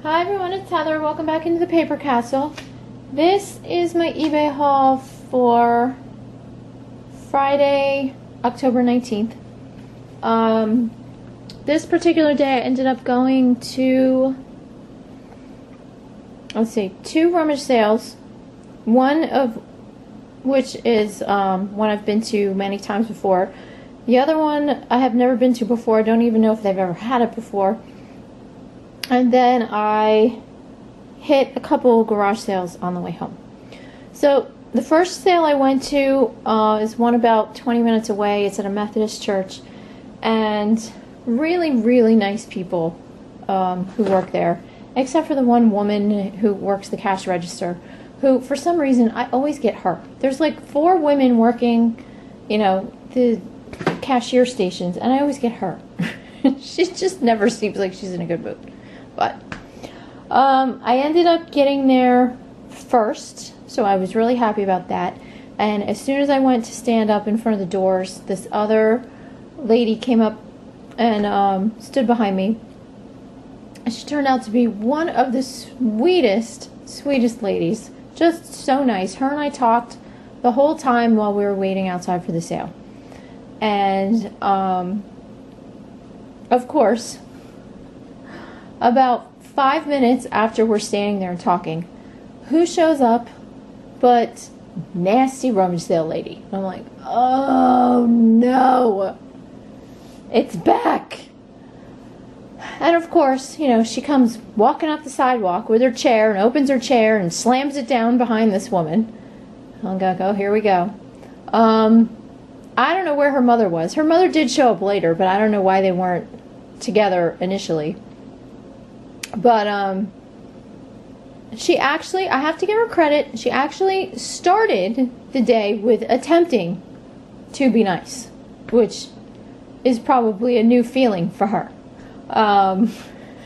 Hi everyone, it's Heather. Welcome back into the Paper Castle. This is my eBay haul for Friday, October 19th. This particular day I ended up going to, two rummage sales. One of which is one I've been to many times before. The other one I have never been to before. I don't even know if they've ever had it before. And then I hit a couple garage sales on the way home. So the first sale I went to is one about 20 minutes away. It's at a Methodist church. And really, really nice people who work there. Except for the one woman who works the cash register, who for some reason I always get her. There's like 4 women working, the cashier stations, and I always get her. She just never seems like she's in a good mood. But I ended up getting there first, so I was really happy about that. And as soon as I went to stand up in front of the doors, this other lady came up and stood behind me. And she turned out to be one of the sweetest ladies. Just so nice. Her and I talked the whole time while we were waiting outside for the sale. And of course, about 5 minutes after we're standing there and talking, who shows up but nasty rummage sale lady? And I'm like, oh no, it's back. And of course, she comes walking up the sidewalk with her chair and opens her chair and slams it down behind this woman. I'm going, oh, here we go. I don't know where her mother was. Her mother did show up later, but I don't know why they weren't together initially. But she actually, I have to give her credit, she actually started the day with attempting to be nice, which is probably a new feeling for her.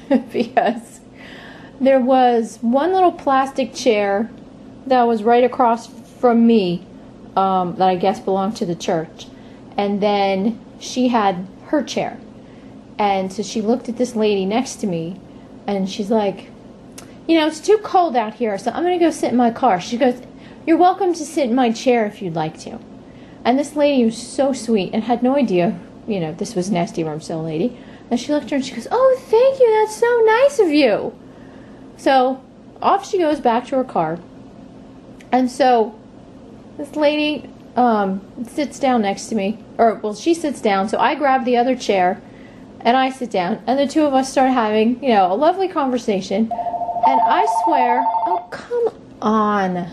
Because there was one little plastic chair that was right across from me that I guess belonged to the church. And then she had her chair. And so she looked at this lady next to me. And she's like, it's too cold out here, so I'm going to go sit in my car. She goes, you're welcome to sit in my chair if you'd like to. And this lady was so sweet and had no idea, this was nasty rummage sale lady. And she looked at her and she goes, oh, thank you, that's so nice of you. So off she goes back to her car. And so this lady sits down next to me. She sits down, so I grab the other chair. And I sit down, and the two of us start having, a lovely conversation. And I swear, oh, come on.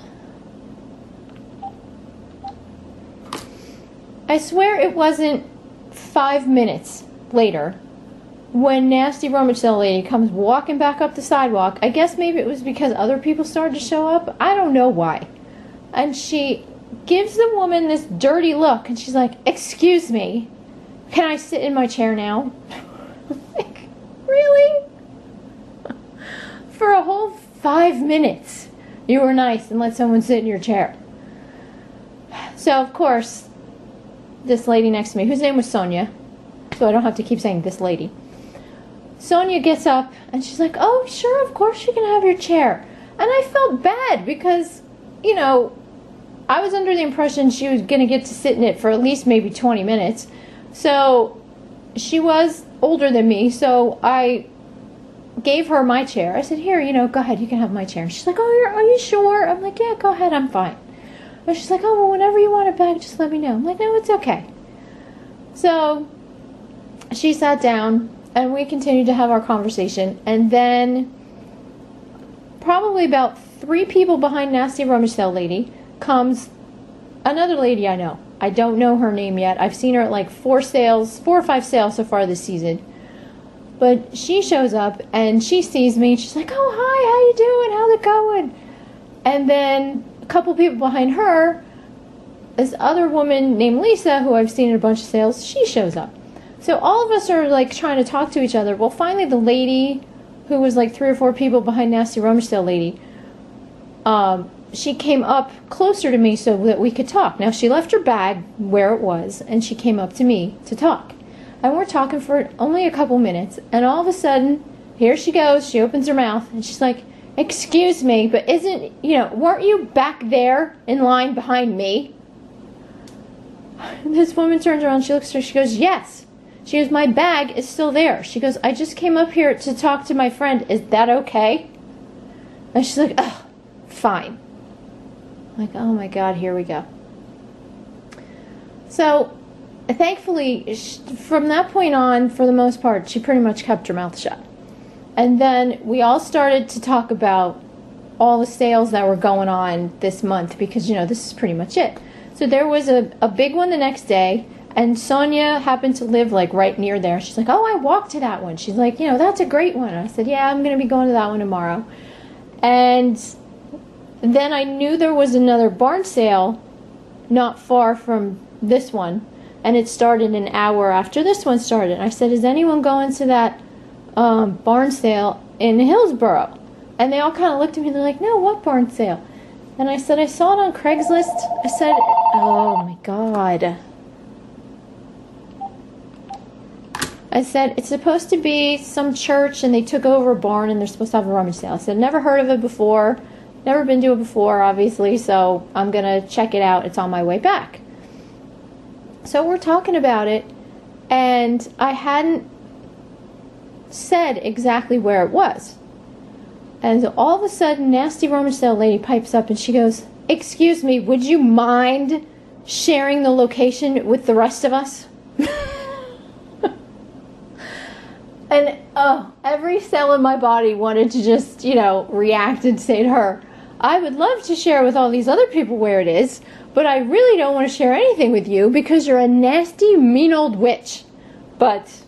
I swear it wasn't 5 minutes later when nasty rummage sale lady comes walking back up the sidewalk. I guess maybe it was because other people started to show up. I don't know why. And she gives the woman this dirty look, and she's like, excuse me. Can I sit in my chair now? Like, really? For a whole 5 minutes, you were nice and let someone sit in your chair. So, of course, this lady next to me, whose name was Sonia, so I don't have to keep saying this lady. Sonia gets up, and she's like, oh, sure, of course you can have your chair. And I felt bad because, I was under the impression she was going to get to sit in it for at least maybe 20 minutes. So she was older than me, so I gave her my chair. I said, here, go ahead, you can have my chair. And she's like, oh, are you sure? I'm like, yeah, go ahead, I'm fine. And she's like, oh, well, whenever you want it back, just let me know. I'm like, no, it's okay. So she sat down, and we continued to have our conversation. And then probably about 3 people behind nasty rummage sale lady comes another lady I know. I don't know her name yet. I've seen her at like 4 or 5 sales so far this season. But she shows up and she sees me. She's like, oh, hi, how you doing? How's it going? And then a couple people behind her, this other woman named Lisa, who I've seen in a bunch of sales, she shows up. So all of us are like trying to talk to each other. Well, finally the lady, who was like 3 or 4 people behind nasty rummage sale lady, she came up closer to me so that we could talk. Now, she left her bag where it was, and she came up to me to talk. And we're talking for only a couple minutes, and all of a sudden, here she goes. She opens her mouth and she's like, excuse me, but weren't you back there in line behind me? This woman turns around, she looks at her, she goes, yes. She goes, my bag is still there. She goes, I just came up here to talk to my friend. Is that okay? And she's like, oh, fine. I'm like, oh my God, here we go. So, thankfully, from that point on, for the most part, she pretty much kept her mouth shut. And then we all started to talk about all the sales that were going on this month because, this is pretty much it. So there was a big one the next day, and Sonia happened to live like right near there. She's like, oh, I walked to that one. She's like, that's a great one. I said, yeah, I'm going to be going to that one tomorrow. And then I knew there was another barn sale not far from this one, and it started an hour after this one started. And I said, is anyone going to that barn sale in Hillsboro? And they all kind of looked at me, they're like, no, what barn sale? And I said, I saw it on Craigslist. I said, oh my God. I said, it's supposed to be some church and they took over a barn and they're supposed to have a rummage sale. I said, never heard of it before, never been to it before, obviously, so I'm going to check it out. It's on my way back. So we're talking about it, and I hadn't said exactly where it was. And so all of a sudden, nasty rummage sale lady pipes up and she goes, excuse me, would you mind sharing the location with the rest of us? And every cell in my body wanted to just, react and say to her, I would love to share with all these other people where it is, but I really don't want to share anything with you because you're a nasty, mean old witch. But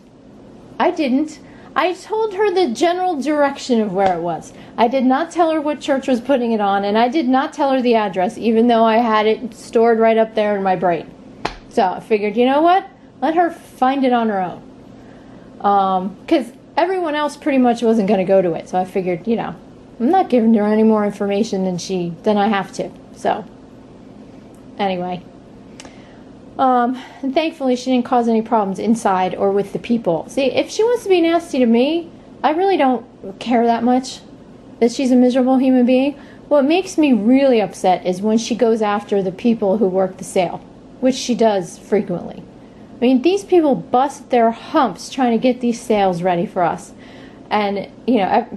I didn't. I told her the general direction of where it was. I did not tell her what church was putting it on, and I did not tell her the address, even though I had it stored right up there in my brain. So I figured, you know what? Let her find it on her own. Because everyone else pretty much wasn't going to go to it. So I figured, I'm not giving her any more information than I have to. So, anyway. And thankfully she didn't cause any problems inside or with the people. See, if she wants to be nasty to me, I really don't care that much that she's a miserable human being. What makes me really upset is when she goes after the people who work the sale, which she does frequently. I mean, these people bust their humps trying to get these sales ready for us. And,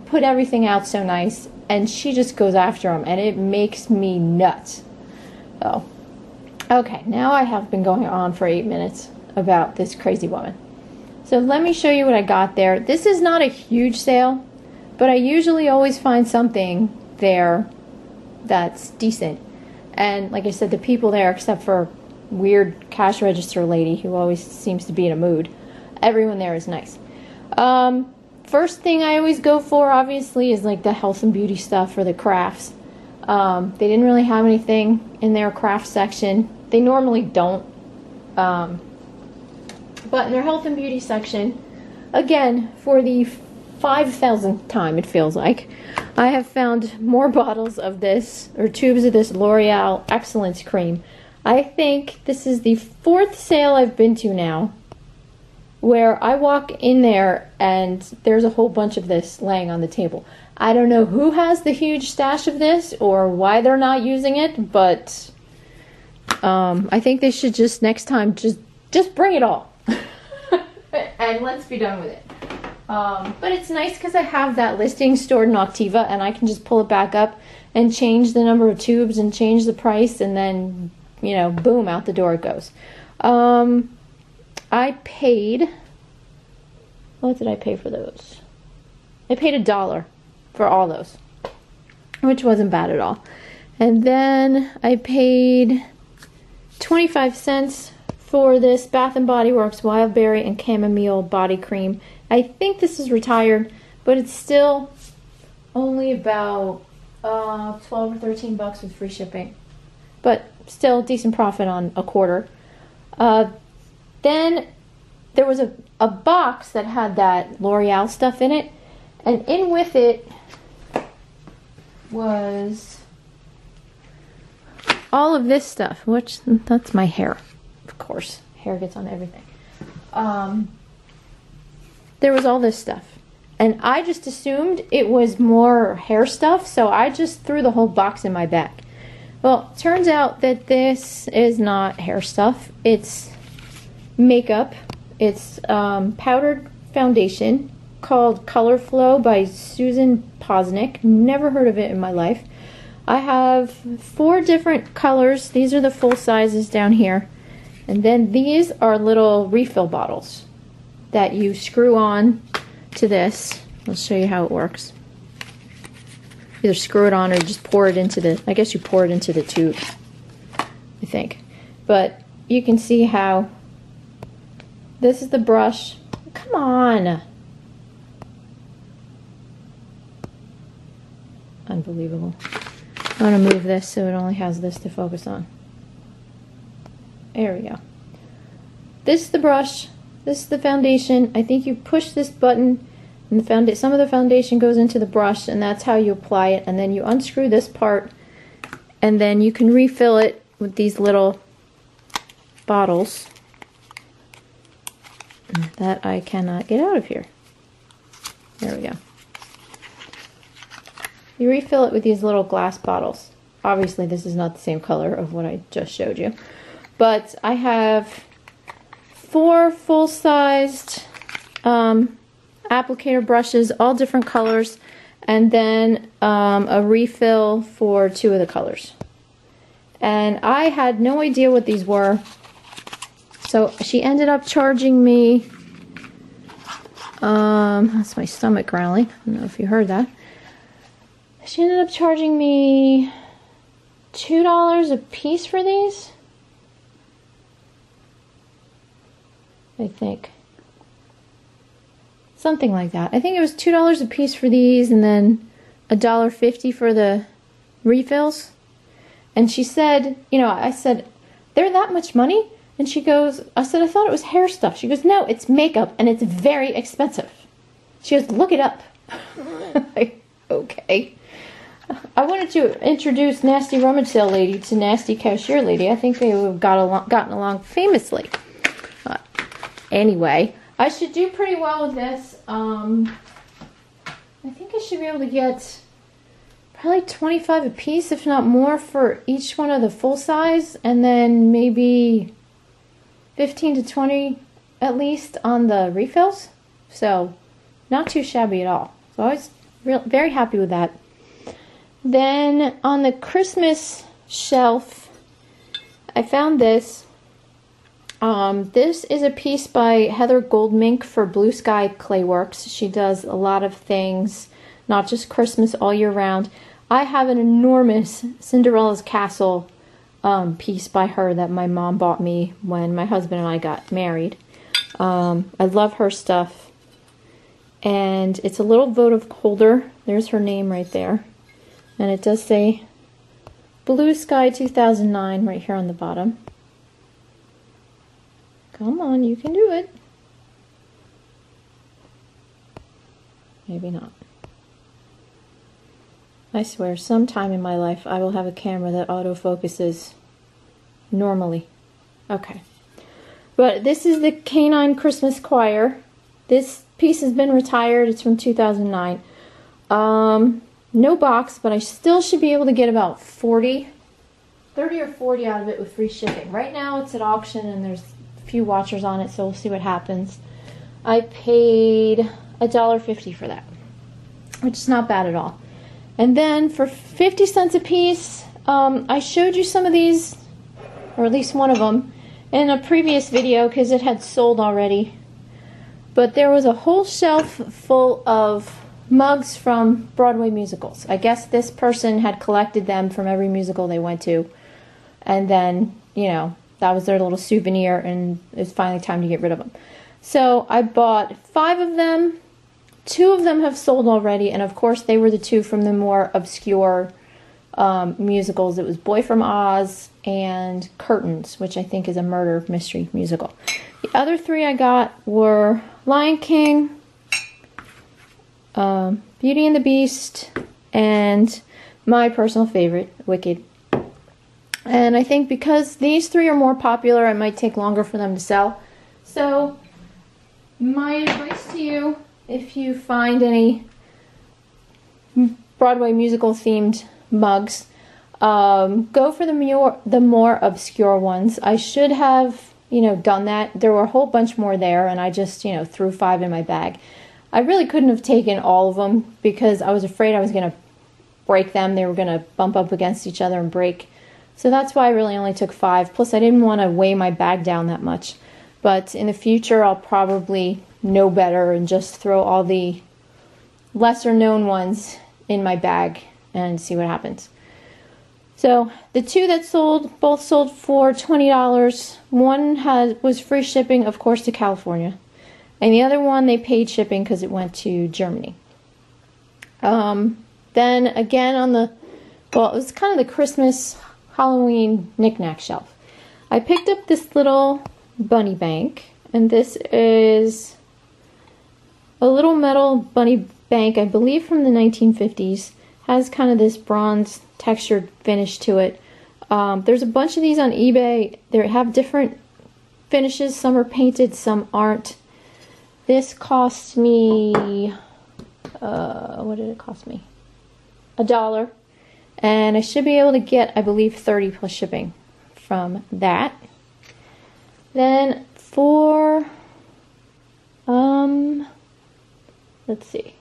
put everything out so nice. And she just goes after them. And it makes me nuts. So, okay, now I have been going on for 8 minutes about this crazy woman. So let me show you what I got there. This is not a huge sale. But I usually always find something there that's decent. And like I said, the people there, except for weird cash register lady who always seems to be in a mood, everyone there is nice. First thing I always go for, obviously, is like the health and beauty stuff or the crafts. They didn't really have anything in their craft section. They normally don't. But in their health and beauty section, again, for the 5,000th time, it feels like, I have found more bottles of this, or tubes of this L'Oreal Excellence Cream. I think this is the 4th sale I've been to now, where I walk in there and there's a whole bunch of this laying on the table. I don't know who has the huge stash of this or why they're not using it, but I think they should just next time just bring it all and let's be done with it. But it's nice because I have that listing stored in Optiva and I can just pull it back up and change the number of tubes and change the price, and then boom, out the door it goes. I paid, what did I pay for those? I paid $1 for all those, which wasn't bad at all. And then I paid 25 cents for this Bath & Body Works Wild Berry and Chamomile Body Cream. I think this is retired, but it's still only about 12 or 13 bucks with free shipping. But still decent profit on a quarter. Then there was a box that had that L'Oreal stuff in it, and in with it was all of this stuff, which that's my hair, of course. Hair gets on everything. There was all this stuff, And I just assumed it was more hair stuff, so I just threw the whole box in my bag. Well, turns out that this is not hair stuff. It's makeup. It's powdered foundation called Color Flow by Susan Posnick. Never heard of it in my life. I have 4 different colors. These are the full sizes down here. And then these are little refill bottles that you screw on to this. I'll show you how it works. Either screw it on or just pour it into the, I guess you pour it into the tube, I think. But you can see how this is the brush. Come on. Unbelievable. I want to move this so it only has this to focus on. There we go. This is the brush. This is the foundation. I think you push this button and some of the foundation goes into the brush, and that's how you apply it. And then you unscrew this part, and then you can refill it with these little bottles that I cannot get out of here. There we go. You refill it with these little glass bottles. Obviously this is not the same color of what I just showed you, but I have 4 full-sized applicator brushes, all different colors, and then a refill for 2 of the colors. And I had no idea what these were, so she ended up charging me, that's my stomach growling, I don't know if you heard that. She ended up charging me $2 a piece for these, I think. Something like that. I think it was $2 a piece for these, and then $1.50 for the refills. And she said, you know, I said, they're that much money? And she goes, I said, I thought it was hair stuff. She goes, no, it's makeup, and it's very expensive. She goes, look it up. Like, okay. I wanted to introduce Nasty Rummage Sale Lady to Nasty Cashier Lady. I think they would have gotten along famously. Anyway, I should do pretty well with this. I think I should be able to get probably 25 a piece, if not more, for each one of the full size, and then maybe 15 to 20 at least on the refills. So not too shabby at all. So I was very happy with that. Then on the Christmas shelf, I found this. This is a piece by Heather Goldmink for Blue Sky Clayworks. She does a lot of things, not just Christmas, all year round. I have an enormous Cinderella's Castle piece by her that my mom bought me when my husband and I got married. I love her stuff. And it's a little votive holder. There's her name right there. And it does say Blue Sky 2009 right here on the bottom. Come on, you can do it. Maybe not. I swear, sometime in my life I will have a camera that autofocuses normally. Okay. But this is the Canine Christmas Choir. This piece has been retired. It's from 2009. No box, but I still should be able to get about 30 or 40 out of it with free shipping. Right now it's at auction and there's a few watchers on it, so we'll see what happens. I paid $1.50 for that, which is not bad at all. And then for 50 cents a piece, I showed you some of these, or at least one of them, in a previous video because it had sold already. But there was a whole shelf full of mugs from Broadway musicals. I guess this person had collected them from every musical they went to, and then, you know, that was their little souvenir, and it's finally time to get rid of them. So I bought 5 of them. 2 of them have sold already, and of course they were the 2 from the more obscure musicals. It was Boy from Oz and Curtains, which I think is a murder mystery musical. The other 3 I got were Lion King, Beauty and the Beast, and my personal favorite, Wicked. And I think because these 3 are more popular, it might take longer for them to sell. So my advice to you if you find any Broadway musical themed mugs, go for the more obscure ones. I should have, done that. There were a whole bunch more there, and I just, threw 5 in my bag. I really couldn't have taken all of them because I was afraid I was going to break them. They were going to bump up against each other and break. So that's why I really only took 5. Plus, I didn't want to weigh my bag down that much. But in the future, I'll probably know better and just throw all the lesser known ones in my bag and see what happens. So the 2 that sold, both sold for $20. One was free shipping, of course, to California. And the other one, they paid shipping because it went to Germany. Then again it was kind of the Christmas, Halloween knick-knack shelf. I picked up this little bunny bank, and this is a little metal bunny bank, I believe from the 1950s. Has kind of this bronze textured finish to it. There's a bunch of these on eBay. They have different finishes. Some are painted, some aren't. This cost me, what did it cost me? $1. And I should be able to get, I believe, 30 plus shipping from that. Then for, let's see.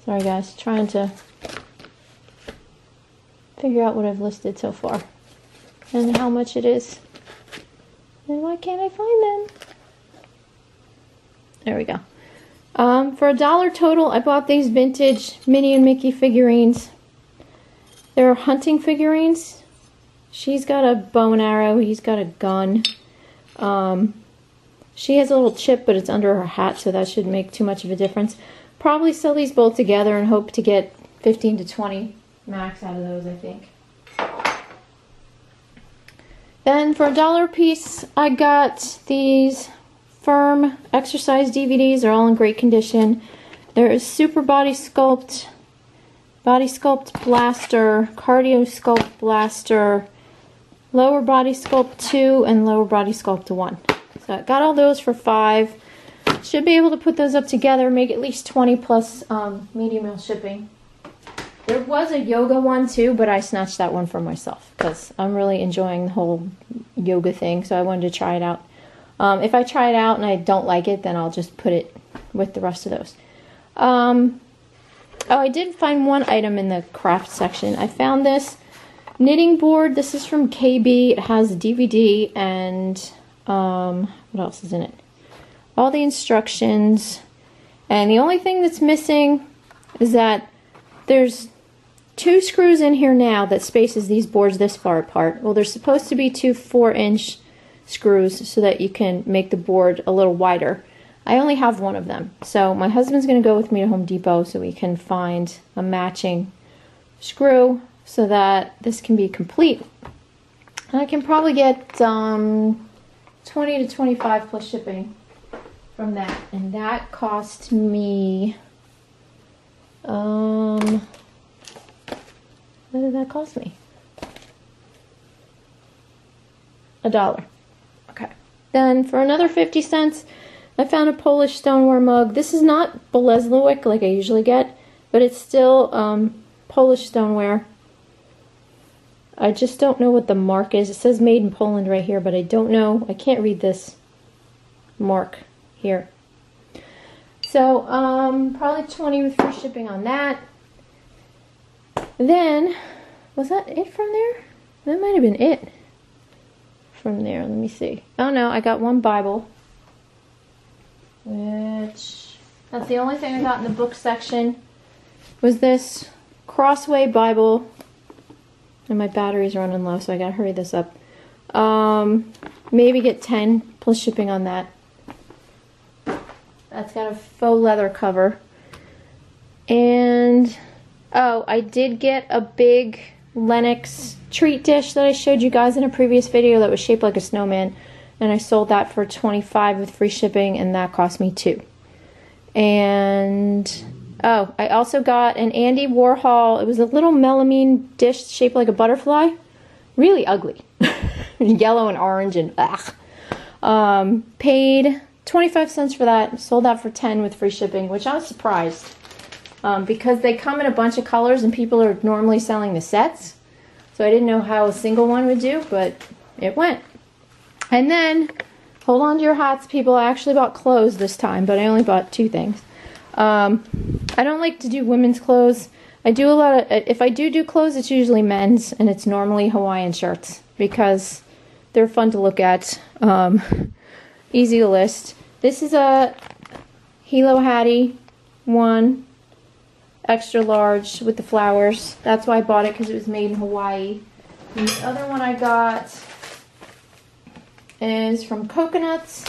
Sorry guys, trying to figure out what I've listed so far and how much it is. And why can't I find them? There we go. For $1 total, I bought these vintage Minnie and Mickey figurines. They're hunting figurines. She's got a bow and arrow. He's got a gun. She has a little chip, but it's under her hat, so that shouldn't make too much of a difference. Probably sell these both together and hope to get 15 to 20 max out of those, I think. Then for $1 a piece, I got these Firm exercise DVDs. They're all in great condition. There is Super Body Sculpt Blaster, Cardio Sculpt Blaster, Lower Body Sculpt 2, and Lower Body Sculpt 1. So I got all those for $5. Should be able to put those up together, make at least 20 plus medium mail shipping. There was a yoga one too, but I snatched that one for myself because I'm really enjoying the whole yoga thing, so I wanted to try it out. If I try it out and I don't like it, then I'll just put it with the rest of those. Oh, I did find one item in the craft section. I found this knitting board. This is from KB. It has a DVD and what else is in it? All the instructions. And the only thing that's missing is that there's 2 screws in here now that spaces these boards this far apart. Well, there's supposed to be 2 4-inch screws so that you can make the board a little wider. I only have one of them. So my husband's going to go with me to Home Depot so we can find a matching screw so that this can be complete. And I can probably get 20 to 25 plus shipping from that. And that cost me, what did that cost me? $1. Okay. Then for another 50 cents, I found a Polish stoneware mug. This is not Bolesławiec like I usually get, but it's still Polish stoneware. I just don't know what the mark is. It says made in Poland right here, but I don't know. I can't read this mark here. So probably 20 with free shipping on that. Then, was that it from there? That might have been it from there. Let me see. Oh no, I got one Bible, which that's the only thing I got in the book section, was this Crossway Bible. And my battery's running low, so I gotta hurry this up. Maybe get 10 plus shipping on that. That's got a faux leather cover. And oh, I did get a big Lennox treat dish that I showed you guys in a previous video that was shaped like a snowman, and I sold that for $25 with free shipping, and that cost me $2. And oh, I also got an Andy Warhol. It was a little melamine dish shaped like a butterfly. Really ugly. Yellow and orange and ugh. Paid 25 cents for that. Sold out for 10 with free shipping, which I was surprised. Because they come in a bunch of colors and people are normally selling the sets. So I didn't know how a single one would do, but it went. And then, hold on to your hats, people. I actually bought clothes this time, but I only bought 2 things. I don't like to do women's clothes. I do a lot of, if I do clothes, it's usually men's, and it's normally Hawaiian shirts because they're fun to look at, easy to list. This is a Hilo Hattie one, extra large with the flowers. That's why I bought it, because it was made in Hawaii. And the other one I got is from Coconuts.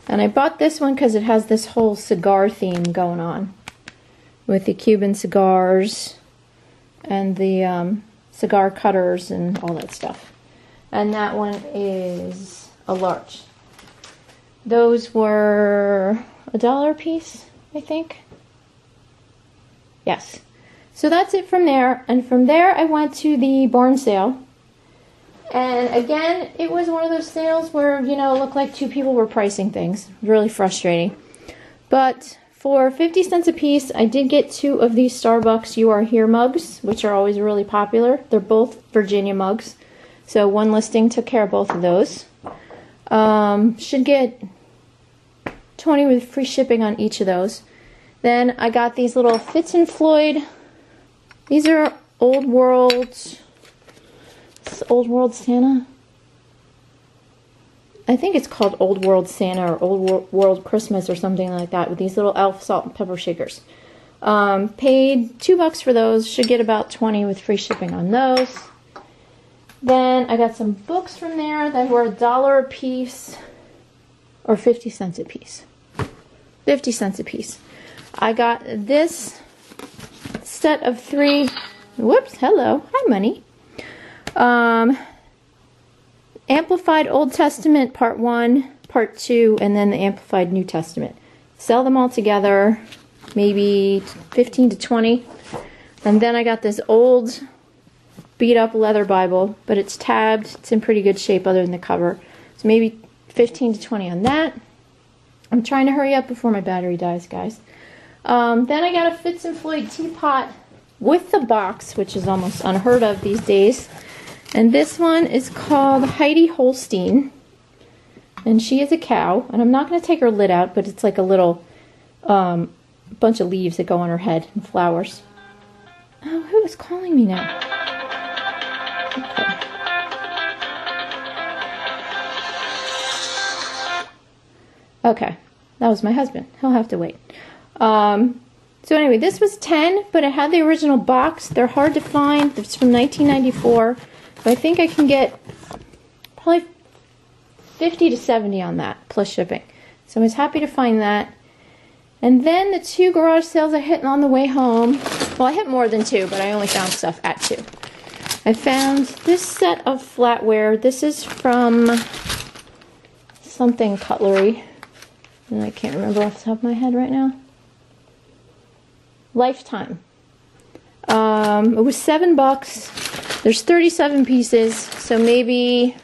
And I bought this one because it has this whole cigar theme going on with the Cuban cigars and the cigar cutters and all that stuff. And that one is a large. Those were $1 a piece, I think. Yes. So that's it from there. And from there I went to the barn sale. And again, it was one of those sales where, you know, it looked like 2 people were pricing things. Really frustrating. But for 50 cents a piece, I did get 2 of these Starbucks You Are Here mugs, which are always really popular. They're both Virginia mugs. So one listing took care of both of those. Should get 20 with free shipping on each of those. Then I got these little Fitz and Floyd. These are Old World Santa. I think it's called Old World Santa or Old World Christmas or something like that, with these little elf salt and pepper shakers. Paid $2 for those. Should get about 20 with free shipping on those. Then I got some books from there that were $1 a piece or 50 cents a piece. 50 cents a piece. I got this set of 3. Whoops, hello. Hi, money. Amplified Old Testament Part 1, Part 2, and then the Amplified New Testament. Sell them all together, maybe 15 to 20. And then I got this old beat up leather Bible, but it's tabbed. It's in pretty good shape other than the cover. So maybe 15 to 20 on that. I'm trying to hurry up before my battery dies, guys. Then I got a Fitz and Floyd teapot with the box, which is almost unheard of these days. And this one is called Heidi Holstein. And she is a cow. And I'm not going to take her lid out, but it's like a little bunch of leaves that go on her head and flowers. Oh, who is calling me now? Okay, that was my husband. He'll have to wait. So anyway, this was 10, but it had the original box. They're hard to find. It's from 1994. But I think I can get probably 50 to 70 on that, plus shipping. So I was happy to find that. And then the 2 garage sales I hit on the way home. Well, I hit more than 2, but I only found stuff at 2. I found this set of flatware. This is from something cutlery. And I can't remember off the top of my head right now. Lifetime. It was $7. There's 37 pieces, so maybe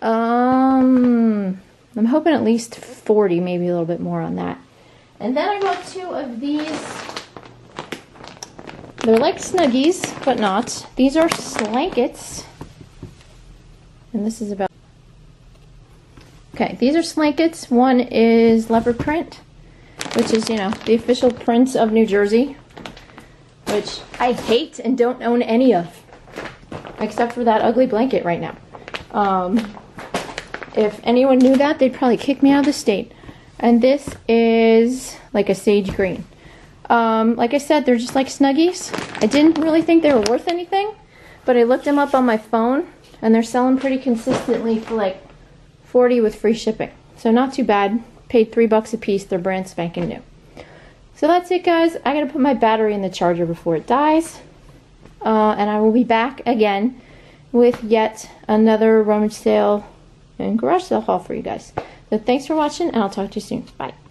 I'm hoping at least 40, maybe a little bit more on that. And then I got 2 of these. They're like Snuggies, but not. These are Slankets. And this is about... Okay, these are Slankets. One is leopard print, which is, you know, the official prints of New Jersey, which I hate and don't own any of, except for that ugly blanket right now. If anyone knew that, they'd probably kick me out of the state. And this is like a sage green. Like I said, they're just like Snuggies. I didn't really think they were worth anything, but I looked them up on my phone, and they're selling pretty consistently for like 40 with free shipping. So not too bad. Paid $3 a piece. They're brand spanking new. So that's it, guys. I gotta put my battery in the charger before it dies. And I will be back again with yet another rummage sale and garage sale haul for you guys. So thanks for watching, and I'll talk to you soon. Bye.